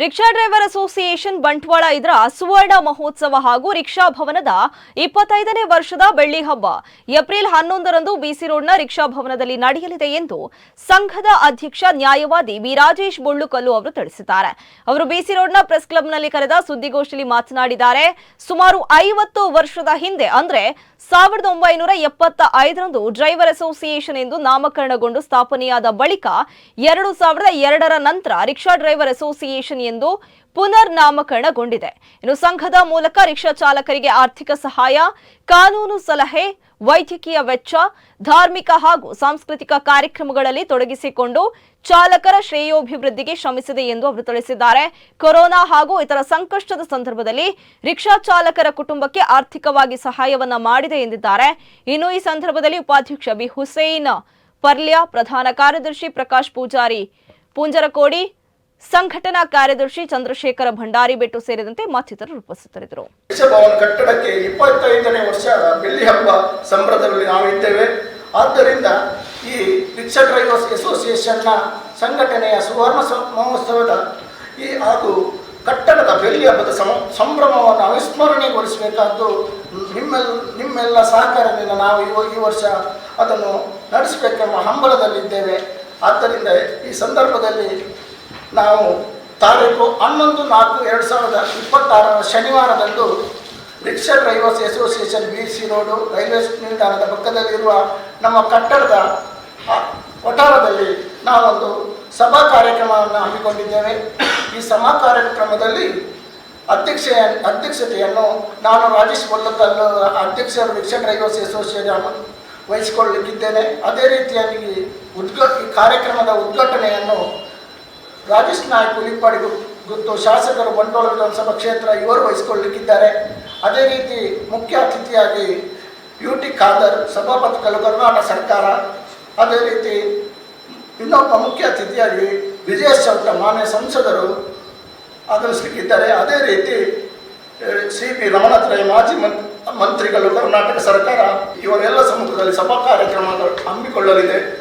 Rickshaw driver association Bantwal ಇದರ ಸುವರ್ಣ ಮಹೋತ್ಸವ ಹಾಗೂ ರಿಕ್ಷಾ ಭವನದ 25ನೇ ವರ್ಷದ ಬೆಳ್ಳಿ ಹಬ್ಬ ಏಪ್ರಿಲ್ 11ರಂದು ಬಿಸಿ ರೋಡ್ನ ರಿಕ್ಷಾ ಭವನದಲ್ಲಿ ನಡೆಯಲಿದೆ ಎಂದು ಸಂಘದ ಅಧ್ಯಕ್ಷ ನ್ಯಾಯವಾದಿ ಬಿ ರಾಜೇಶ್ ಬೊಳ್ಳುಕಲ್ಲು ಅವರು ತಿಳಿಸಿದ್ದಾರೆ. ಅವರು ಬಿಸಿ ರೋಡ್ನ ಪ್ರೆಸ್ ಕ್ಲಬ್ನಲ್ಲಿ ಕರೆದ ಸುದ್ದಿಗೋಷ್ಠಿಯಲ್ಲಿ ಮಾತನಾಡಿದ್ದಾರೆ. ಸುಮಾರು 50 ವರ್ಷದ ಹಿಂದೆ ಅಂದ್ರೆ 1975ರಂದು ಡ್ರೈವರ್ ಅಸೋಸಿಯೇಷನ್ ಎಂದು ನಾಮಕರಣಗೊಂಡು ಸ್ಥಾಪನೆಯಾದ ಬಳಿಕ 2002ರ ನಂತರ ರಿಕ್ಷಾ ಡ್ರೈವರ್ ಅಸೋಸಿಯೇಷನ್ ಎಂದು ಪುನರ್ ನಾಮಕರಣಗೊಂಡಿದೆ. ಇನ್ನು ಸಂಘದ ಮೂಲಕ ರಿಕ್ಷಾ ಚಾಲಕರಿಗೆ ಆರ್ಥಿಕ ಸಹಾಯ, ಕಾನೂನು ಸಲಹೆ, ವೈದ್ಯಕೀಯ ವೆಚ್ಚ, ಧಾರ್ಮಿಕ ಹಾಗೂ ಸಾಂಸ್ಕೃತಿಕ ಕಾರ್ಯಕ್ರಮಗಳಲ್ಲಿ ತೊಡಗಿಸಿಕೊಂಡು ಚಾಲಕರ ಶ್ರೇಯೋಭಿವೃದ್ಧಿಗೆ ಶ್ರಮಿಸಿದೆ ಎಂದು ಅವರು ತಿಳಿಸಿದ್ದಾರೆ. ಕೊರೋನಾ ಹಾಗೂ ಇತರ ಸಂಕಷ್ಟದ ಸಂದರ್ಭದಲ್ಲಿ ರಿಕ್ಷಾ ಚಾಲಕರ ಕುಟುಂಬಕ್ಕೆ ಆರ್ಥಿಕವಾಗಿ ಸಹಾಯವನ್ನ ಮಾಡಿದೆ ಎಂದಿದ್ದಾರೆ. ಇನ್ನು ಈ ಸಂದರ್ಭದಲ್ಲಿ ಉಪಾಧ್ಯಕ್ಷ ಬಿ ಹುಸೇನ್ ಪರ್ಲ್ಯ, ಪ್ರಧಾನ ಕಾರ್ಯದರ್ಶಿ ಪ್ರಕಾಶ್ ಪೂಜಾರಿ ಪೂಂಜರಕೋಡಿ, ಸಂಘಟನಾ ಕಾರ್ಯದರ್ಶಿ ಚಂದ್ರಶೇಖರ ಭಂಡಾರಿ ಬೆಟ್ಟು ಸೇರಿದಂತೆ ಮತ್ತಿತರರು ಉಪಸ್ಥಿತರಿದ್ದರು. ಭವನ ಕಟ್ಟಡಕ್ಕೆ 25ನೇ ವರ್ಷ ಬೆಳ್ಳಿ ಹಬ್ಬ ಸಂಭ್ರಮದಲ್ಲಿ ನಾವಿದ್ದೇವೆ. ಆದ್ದರಿಂದ ಈ ರಿಕ್ಷಾ ಡ್ರೈವರ್ಸ್ ಅಸೋಸಿಯೇಷನ್ನ ಸಂಘಟನೆಯ ಸುವರ್ಣ ಮಹೋತ್ಸವದ ಹಾಗೂ ಕಟ್ಟಡದ ಬೆಳ್ಳಿ ಹಬ್ಬದ ಸಂಭ್ರಮವನ್ನು ಅವಿಸ್ಮರಣೆಗೊಳಿಸಬೇಕಾದ್ದು ನಿಮ್ಮೆಲ್ಲ ಸಹಕಾರದಿಂದ ನಾವು ಈ ವರ್ಷ ಅದನ್ನು ನಡೆಸಬೇಕೆಂಬ ಹಂಬಲದಲ್ಲಿದ್ದೇವೆ. ಆದ್ದರಿಂದ ಈ ಸಂದರ್ಭದಲ್ಲಿ ನಾವು ತಾರೀಕು 11/4/2026 ಶನಿವಾರದಂದು ರಿಕ್ಷಾ ಡ್ರೈವರ್ಸ್ ಅಸೋಸಿಯೇಷನ್ ಬಿಸಿ ರೋಡು ರೈಲ್ವೆ ನಿಲ್ದಾಣದ ಪಕ್ಕದಲ್ಲಿರುವ ನಮ್ಮ ಕಟ್ಟಡದ ವಠಾರದಲ್ಲಿ ನಾವೊಂದು ಸಭಾ ಕಾರ್ಯಕ್ರಮವನ್ನು ಹಮ್ಮಿಕೊಂಡಿದ್ದೇವೆ. ಈ ಸಭಾ ಕಾರ್ಯಕ್ರಮದಲ್ಲಿ ಅಧ್ಯಕ್ಷತೆಯನ್ನು ನಾನು ರಾಜೇಶ್ ಬೊಳ್ಳುಕಲ್ಲು ಅಧ್ಯಕ್ಷರು ರಿಕ್ಷಾ ಡ್ರೈವರ್ಸ್ ಅಸೋಸಿಯೇಷನ್ ವಹಿಸಿಕೊಳ್ಳಲಿಕ್ಕಿದ್ದೇನೆ. ಅದೇ ರೀತಿಯಾಗಿ ಈ ಕಾರ್ಯಕ್ರಮದ ಉದ್ಘಾಟನೆಯನ್ನು ರಾಜೇಶ್ ನಾಯ್ಕ ಹುಲಿಪಾಡಿ ಗುತ್ತು ಶಾಸಕರು ಬಂಟ್ವಾಳ ವಿಧಾನಸಭಾ ಕ್ಷೇತ್ರ ಇವರು ವಹಿಸಿಕೊಳ್ಳಲಿಕ್ಕಿದ್ದಾರೆ. ಅದೇ ರೀತಿ ಮುಖ್ಯ ಅತಿಥಿಯಾಗಿ ಯುಟಿ ಖಾದರ್ ಸಭಾಪತಿಗಳು ಕರ್ನಾಟಕ ಸರ್ಕಾರ, ಅದೇ ರೀತಿ ಇನ್ನೊಬ್ಬ ಮುಖ್ಯ ಅತಿಥಿಯಾಗಿ ವಿಜಯ್ ಚೌಟ ಮಾನ್ಯ ಸಂಸದರು ಆಗಮಿಸಲಿಕ್ಕಿದ್ದಾರೆ. ಅದೇ ರೀತಿ ಸಿ ಪಿ ರಮಣಾತ್ರಯ ಮಾಜಿ ಮಂತ್ರಿಗಳು ಕರ್ನಾಟಕ ಸರ್ಕಾರ ಇವರೆಲ್ಲ ಸಮ್ಮುಖದಲ್ಲಿ ಸಭಾ ಕಾರ್ಯಕ್ರಮ ಹಮ್ಮಿಕೊಳ್ಳಲಿದೆ.